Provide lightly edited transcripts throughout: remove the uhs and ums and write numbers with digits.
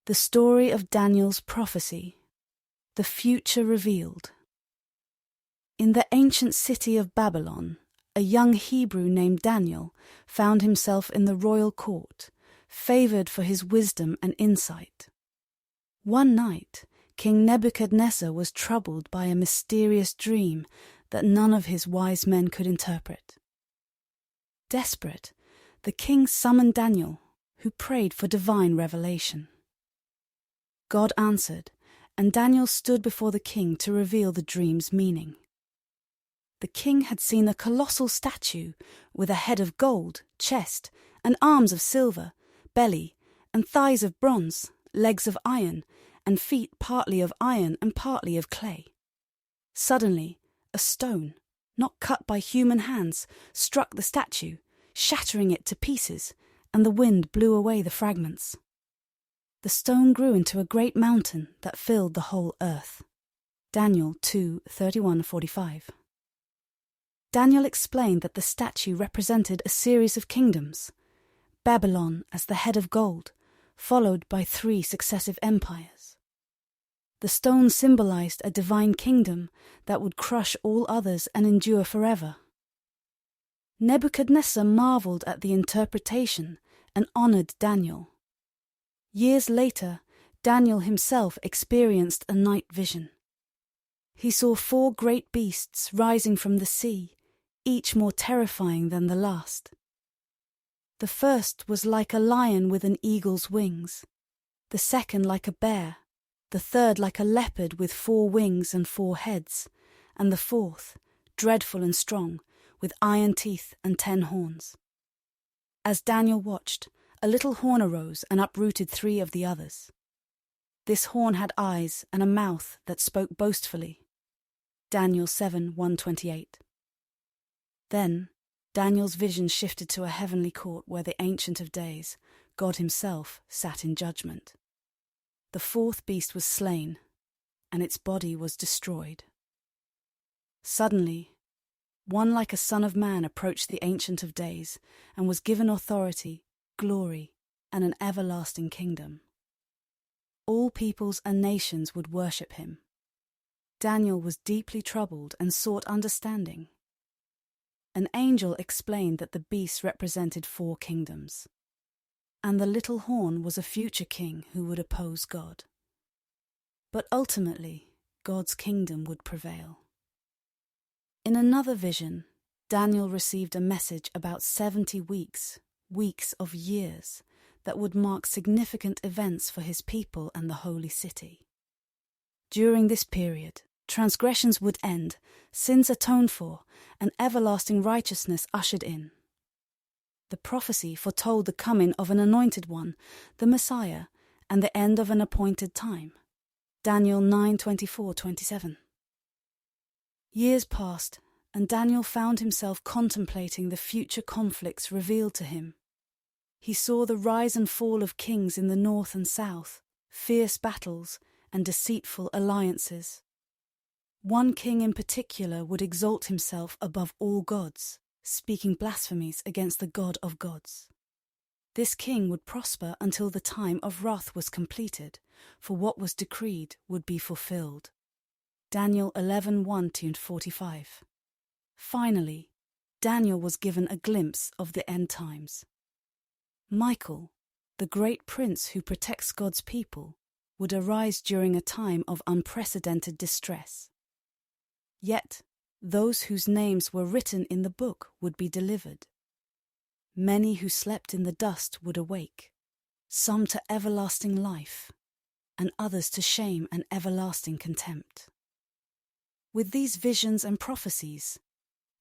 The story of Daniel's prophecy, the future revealed. In the ancient city of Babylon, a young Hebrew named Daniel found himself in the royal court, favored for his wisdom and insight. One night, King Nebuchadnezzar was troubled by a mysterious dream that none of his wise men could interpret. Desperate, the king summoned Daniel, who prayed for divine revelation. God answered, and Daniel stood before the king to reveal the dream's meaning. The king had seen a colossal statue with a head of gold, chest, and arms of silver, belly, and thighs of bronze, legs of iron, and feet partly of iron and partly of clay. Suddenly, a stone, not cut by human hands, struck the statue, shattering it to pieces, and the wind blew away the fragments. The stone grew into a great mountain that filled the whole earth. Daniel 2:31-45. Daniel explained that the statue represented a series of kingdoms, Babylon as the head of gold, followed by 3 successive empires. The stone symbolized a divine kingdom that would crush all others and endure forever. Nebuchadnezzar marveled at the interpretation and honored Daniel. Years later, Daniel himself experienced a night vision. He saw 4 great beasts rising from the sea, each more terrifying than the last. The first was like a lion with an eagle's wings, the second like a bear, the third like a leopard with 4 wings and 4 heads, and the fourth, dreadful and strong, with iron teeth and 10 horns. As Daniel watched, a little horn arose and uprooted 3 of the others. This horn had eyes and a mouth that spoke boastfully. Daniel 7:1-28. Then Daniel's vision shifted to a heavenly court where the Ancient of Days, God himself, sat in judgment. The 4th beast was slain, and its body was destroyed. Suddenly, one like a son of man approached the Ancient of Days and was given authority, glory, and an everlasting kingdom. All peoples and nations would worship him. Daniel was deeply troubled and sought understanding. An angel explained that the beasts represented 4 kingdoms, and the little horn was a future king who would oppose God. But ultimately, God's kingdom would prevail. In another vision, Daniel received a message about 70 weeks of years, that would mark significant events for his people and the holy city. During this period, transgressions would end, sins atoned for, and everlasting righteousness ushered in. The prophecy foretold the coming of an anointed one, the Messiah, and the end of an appointed time. Daniel 9:24-27. Years passed, and Daniel found himself contemplating the future conflicts revealed to him. He saw the rise and fall of kings in the north and south, fierce battles, and deceitful alliances. One king in particular would exalt himself above all gods, speaking blasphemies against the God of gods. This king would prosper until the time of wrath was completed, for what was decreed would be fulfilled. Daniel 11:1-45. Finally, Daniel was given a glimpse of the end times. Michael, the great prince who protects God's people, would arise during a time of unprecedented distress. Yet, those whose names were written in the book would be delivered. Many who slept in the dust would awake, some to everlasting life, and others to shame and everlasting contempt. With these visions and prophecies,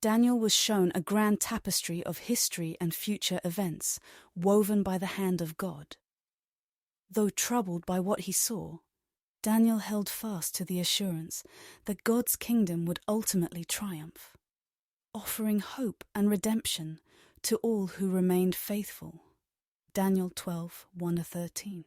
Daniel was shown a grand tapestry of history and future events woven by the hand of God. Though troubled by what he saw, Daniel held fast to the assurance that God's kingdom would ultimately triumph, offering hope and redemption to all who remained faithful. Daniel 12:1-13.